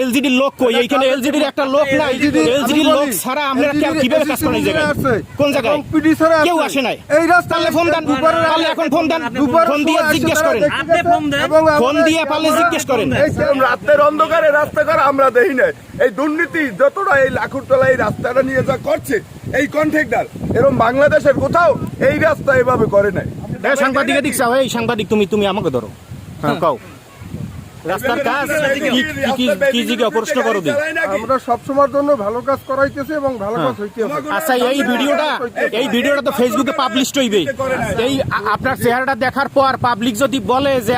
LGD লোক কই? এইখানে এলজিডির একটা লোক নাই। এলজিডি লোক ছাড়া আমরা কিভাবে কাজ করেন? এই জায়গায় কোন জায়গায় কেউ আসে নাই। তাহলে ফোন দেন, তাহলে এখন ফোন দেন, ফোন দিয়ে জিজ্ঞেস করেন, ফোন দিয়ে পারলে জিজ্ঞেস করেন। রাতের অন্ধকারে রাস্তা করা আমরা দেখি নাই। এই দুর্নীতি যতটা এই লাখুরতলা এই রাস্তাটা নিয়ে যা করছে এই কন্ট্রাক্টর, এরকম বাংলাদেশের কোথাও এই রাস্তা এভাবে করে নাই। সাংবাদিক দেখছ, এই সাংবাদিক তুমি আমাকে ধরো, হ্যাঁ কও রাস্তার কাজ কি জিজ্ঞাসা প্রশ্ন করো দিই। আমরা সবসময়ের জন্য ভালো কাজ করাইতেছি এবং ভালো কাজ হইতে হবে। আচ্ছা এই ভিডিওটা তো ফেসবুকে পাবলিশ হইবে। এই আপনার চেহারাটা দেখার পর পাবলিক যদি বলে যে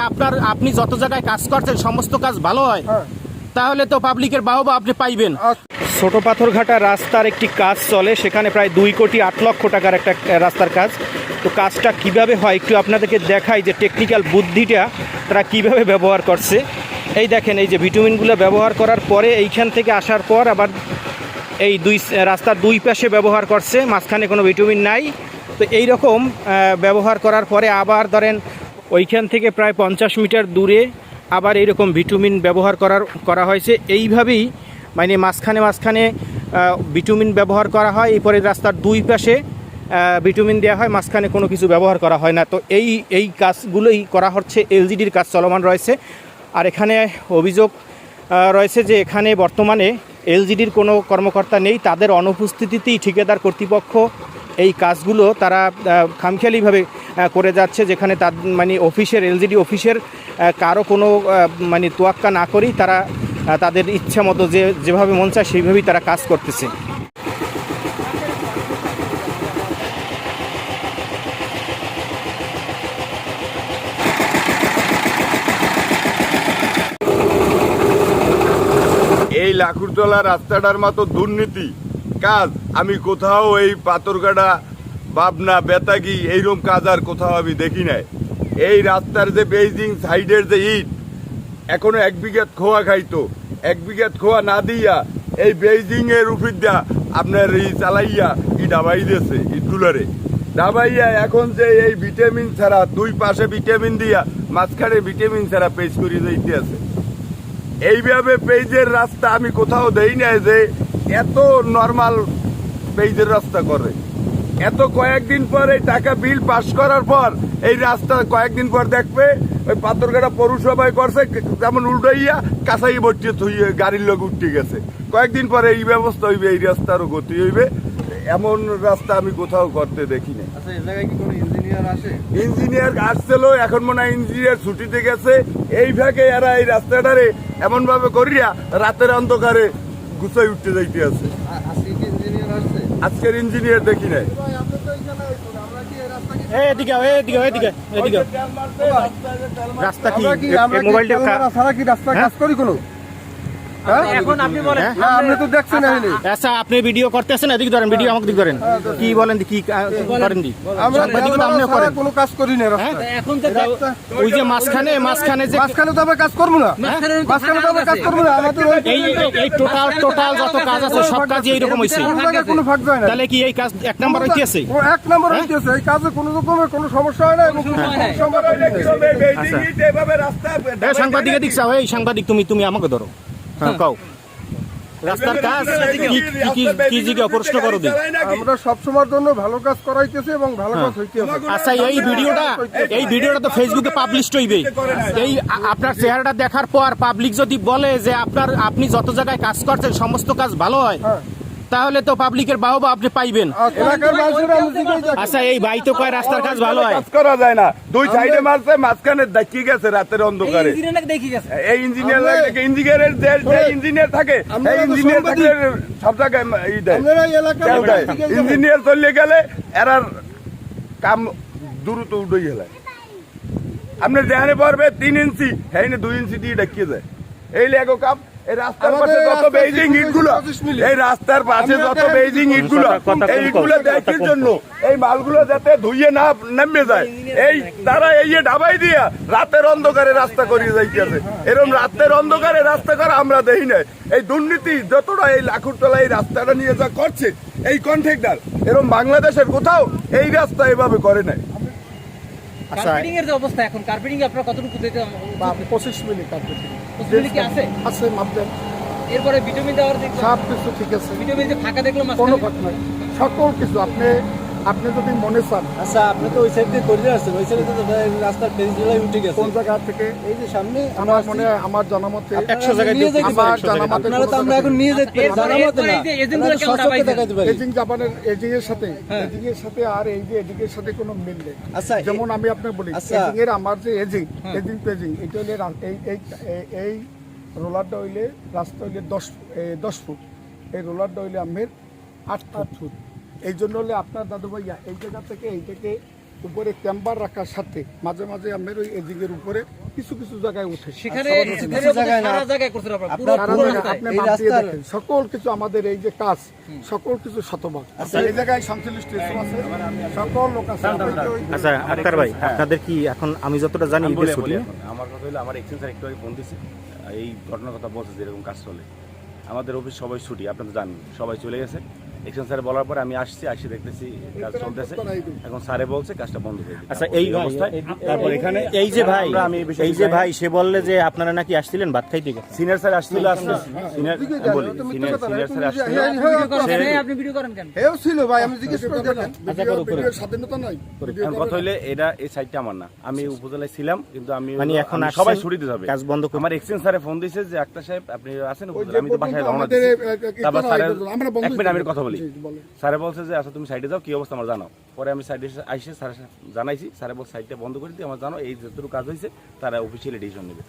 আপনি যত জায়গায় কাজ করছেন সমস্ত কাজ ভালো হয়, তাহলে তো পাবলিকের বাহবা আপনি পাইবেন। ছোট পাথরঘাটা রাস্তার একটি কাজ চলে, সেখানে প্রায় 2,08,00,000 টাকার একটা রাস্তার কাজ। তো কাজটা কিভাবে হয় একটু আপনাদেরকে দেখাই, যে টেকনিক্যাল বুদ্ধিটা তারা কিভাবে ব্যবহার করছে। এই দেখেন, এই যে ভিটামিনগুলো ব্যবহার করার পরে এইখান থেকে আসার পর আবার এই রাস্তার দুই পাশে ব্যবহার করছে, মাঝখানে কোনো ভিটামিন নাই। তো এই রকম ব্যবহার করার পরে আবার ধরেন ওইখান থেকে প্রায় 50 মিটার দূরে আবার এইরকম ভিটামিন ব্যবহার করা হয়েছে। এইভাবেই মানে মাঝখানে ভিটামিন ব্যবহার করা হয়, এরপরে রাস্তার দুই পাশে ভিটামিন দেওয়া হয়, মাঝখানে কোনো কিছু ব্যবহার করা হয় না। তো এই কাজগুলোই করা হচ্ছে, এলজিডির কাজ চলমান রয়েছে। আর এখানে অভিযোগ রয়েছে যে এখানে বর্তমানে এলজিডির কোনো কর্মকর্তা নেই, তাদের অনুপস্থিতিতেই ঠিকাদার কর্তৃপক্ষ এই কাজগুলো তারা খামখেয়ালিভাবে করে যাচ্ছে, যেখানে মানে এলজিডি অফিসের কারো কোনো মানে তোয়াক্কা না করেই তারা তাদের ইচ্ছা মতো যেভাবে মন চায় সেইভাবেই তারা কাজ করতেছে। এই লাখুরতলা রাস্তাটার মতো দুর্নীতি কাজ আমি কোথাও এই পাথরঘাটা, পাবনা, বেতাগি এইরকম কাজ আর কোথাও আমি দেখি নাই। এই রাস্তার যে বেইজিং সাইডের যে ইট এখনো 1 বিঘা খোয়া খাইতো, 1 বিঘা খোয়া না দিয়া এই বেইজিং এর উপর দিয়া আপনার এই চালাইয়া ডাবাই দিয়েছে, ইটগুলারে ডাবাইয়া এখন যে এই ভিটামিন ছাড়া দুই পাশে ভিটামিন দিয়া মাঝখানে ভিটামিন ছাড়া পেজ করিয়ে দিতে আছে। এইভাবে পেজের রাস্তা আমি কোথাও দেই নাই যে এত নর্মাল পেজের রাস্তা করে। এত কয়েকদিন পর এই টাকা বিল পাস করার পর এই রাস্তা কয়েকদিন পর দেখবে ওই পাথরঘাটা পৌরসভায় করছে যেমন উল্টাইয়া কাঁচাই বটিয়ে থইয়ে গাড়ির লোক উঠতে গেছে। কয়েকদিন পরে এই ব্যবস্থা হইবে, এই রাস্তারও গতি হইবে। এমন রাস্তা আমি কোথাও করতে দেখি না। আচ্ছা, এই জায়গায় কি কোনো ইঞ্জিনিয়ার আসে? ইঞ্জিনিয়ার আসছিল, এখন মনে হয় ইঞ্জিনিয়ার ছুটিতে গেছে। এই ফাঁকে এরা এই রাস্তাটারে এমন ভাবে করিয়া রাতের অন্ধকারে গুছাই উঠতে যাইতে আছে। আজকের ইঞ্জিনিয়ার দেখি নাই। রাস্তা কি মোবাইলটা সারা কি রাস্তা কাজ করি কোনো? এখন আপনি বলেন, আপনি তো দেখছেন। আচ্ছা, আপনি ভিডিও করতেছেন, এদিকে ধরেন, ভিডিও আমাকে দিকে ধরেন। কি বলেন, কি করেন? আমরা কোনো কাজ করি না। এখন ওই যে মাঝখানে তো আমরা কাজ করবো না, মাঝখানে তো আমরা কাজ করবো না। আমাদের এই টোটাল যত কাজ আছে সব কাজই এইরকম হয়েছে, কোনো ফাঁক যায় না। তাহলে কি এই কাজ 1 নম্বর হইতেছে? 1 নম্বর হইতেছে। এই কাজে কোনো রকমের কোনো সমস্যা হয় না এবং সাংবাদিক দেখছ, এই সাংবাদিক তুমি আমাকে ধরো, হ্যাঁ কও রাস্তার কাজ কি জিজ্ঞাসা প্রশ্ন করো দিই। আমরা সবসময়ের জন্য ভালো কাজ করাইতেছি এবং ভালো কাজ হইতে হবে। আচ্ছা, এই ভিডিওটা তো ফেসবুকে পাবলিশ হইবে। এই আপনার চেহারাটা দেখার পর পাবলিক যদি বলে যে আপনি যত জায়গায় কাজ করছেন সমস্ত কাজ ভালো হয়, তাহলে তো পাবলিকের বাহবা আপনি পাইবেন। আচ্ছা, এই ভাই তো কয় রাস্তার কাজ ভালো হয়, কাজ করা যায় না। দুই সাইডে মারছে, মাঝখানে দেখি গেছে রাতের অন্ধকারে। এই ইঞ্জিনিয়ারের যে ইঞ্জিনিয়ার থাকে, এই ইঞ্জিনিয়ার থাকলে সব জায়গায় ইঞ্জিনিয়ার চলে গেলে এরার কাম দ্রুত উঠে গেলে আপনার দেহানে পড়বে 3 ইঞ্চি, হ্যাঁ 2 ইঞ্চি দিয়ে ডাকিয়ে যায়। এই লেগো কাম। এই রাস্তার পাশে যত বেইজিং ইটগুলো, এই রাস্তার পাশে যত বেইজিং ইটগুলো, এই ইটগুলো দেখার জন্য এই মালগুলো যাতে ধুইয়ে না নেমে যায়, এই তারা এই ডাবাই দিয়া রাতের অন্ধকারে রাস্তা করিয়ে যাইতেছে। এরকম রাতের অন্ধকারে রাস্তা করা আমরা দেখি নাই। এই দুর্নীতি যতটা এই লাখুরতলা এই রাস্তাটা নিয়ে যা করছে এই কন্ট্রাক্টর, এরকম বাংলাদেশের কোথাও এই রাস্তা এভাবে করে নাই। কার্পেটিং এর যে অবস্থা এখন, কার্পেটিং আপনারা কতটুকু দিতে? 25 মিনিট কার্পেটিং কি আছে? মাপ দেন। এরপরে ভিটামিন দেওয়ার দেখলাম, সব কিছু ঠিক আছে, ভিটামিন যে ফাঁকা দেখলাম কোনো মাঝখানে। কথা নাই, সকল কিছু আপনি যদি মনে চান। আচ্ছা, আপনি তো ওই সাইড দিয়ে করে আসছেন, ওই সাইডে তো রাস্তার পেজগুলাই উঠে গেছে। কোন জায়গা থেকে? এই যে সামনে আমার মনে হয়, আমার জানা মতে 100 জায়গায় নিয়ে যেতে আমার পারি। জানা মতে আপনারা তো আমরা এখন নিয়ে যেতে পারি, এরপরে- জানা মতে এরপরে না। এই যে এজেন্টগুলো আমরা কেমন সশব্দে দাবাইছেন? দেখাতে পারি। এজিং জাপানের এজিং এর সাথে আর এই যে এজিং এর সাথে কোনো মিল নেই। আচ্ছা, যেমন আমি আপনাকে বলি, আচ্ছা। এজিং এর আমার যে এজিং পেজিং এটা হইলে এই রোলারটা হইলে রাস্তা হইলে 10 ফুট, এই রোলারটা হইলে আমের 8 ফুট। এই জন্য হলে আপনার দাদু ভাইয়া এই জায়গা থেকে এই থেকে উপরে ক্যাম্বার রাখার সাথে মাঝে মাঝে আমের ওই এজিং এর উপরে কিছু কিছু জায়গায় উঠে। সেখানে কিছু জায়গায় না। সারা জায়গায় করছেন আপনারা, পুরো আপনার সারা পুরো জায়গায় রাস্তায়। আপনি এই মাপ দিয়ে রাস্তার- দেখেন, সকল কিছু আমাদের এই যে কাজ, সকল কিছু শতভাগ। এই জায়গায় সংশ্লিষ্ট আছে, সকল লোক আছে। আচ্ছা আক্তার ভাই, আপনাদের কি এখন আমি যতটা জানি আমি ঈদের বলি ছুটি এখন। আমার কথা হলো, আমার এক্সচেঞ্জ স্যার একটু আগে ফোন দিচ্ছে, এই ঘটনার কথা বলছে যে এরকম কাজ চলে। আমাদের অফিস সবাই ছুটি, আপনারা তো জানেন, সবাই চলে গেছে। এক্সচেঞ্জ স্যার বলার পরে আমি আসি দেখতেছি কাজ চলতেছে। এখন স্যারে বলছে কাজটা বন্ধ করে দিতে। আচ্ছা এই অবস্থায় তারপর এখানে এই যে ভাই, আমি এই বিষয়ে সে বললে যে আপনারা নাকি আসছিলেন ভাত খাইতে গেছে। সিনিয়র স্যার আসছিল, সিনিয়র বলি সিনিয়র স্যার আসছিল। এই আপনি ভিডিও করেন কেন? হেও ছিল ভাই, আমি জিজ্ঞেস করে দেখেন, ভিডিওর স্বাধীনতা নাই। এখন কথা হইলে এটা এই সাইডটা আমার না, আমি উপজেলায় ছিলাম, কিন্তু আমি মানে এখন আমি আসছেন, সবাই ছুটি দিতে হবে, কাজ বন্ধ করে- আমার এক্সচেঞ্জ স্যারে ফোন দিয়েছে যে আক্তার সাহেব আপনি আছেন ওই উপজেলায়, যে আমি তো বাসায় পর্যন্ত রওনা আমাদের দিচ্ছি। তারপর স্যারের আমরা বন্ধ এক মিনিট আমি কথা বলি। জি, বলেন। স্যারে বলছে যে আচ্ছা তুমি সাইডে যাও, কি অবস্থা আমার জানাও। পরে আমি সাইডে আইসে স্যারের জানাইছি, স্যারে বল সাইডটা বন্ধ করে দিই, আমার জানো এই যতটুকু কাজ হয়েছে তারা অফিসিয়ালি ডিসিশন নেবে।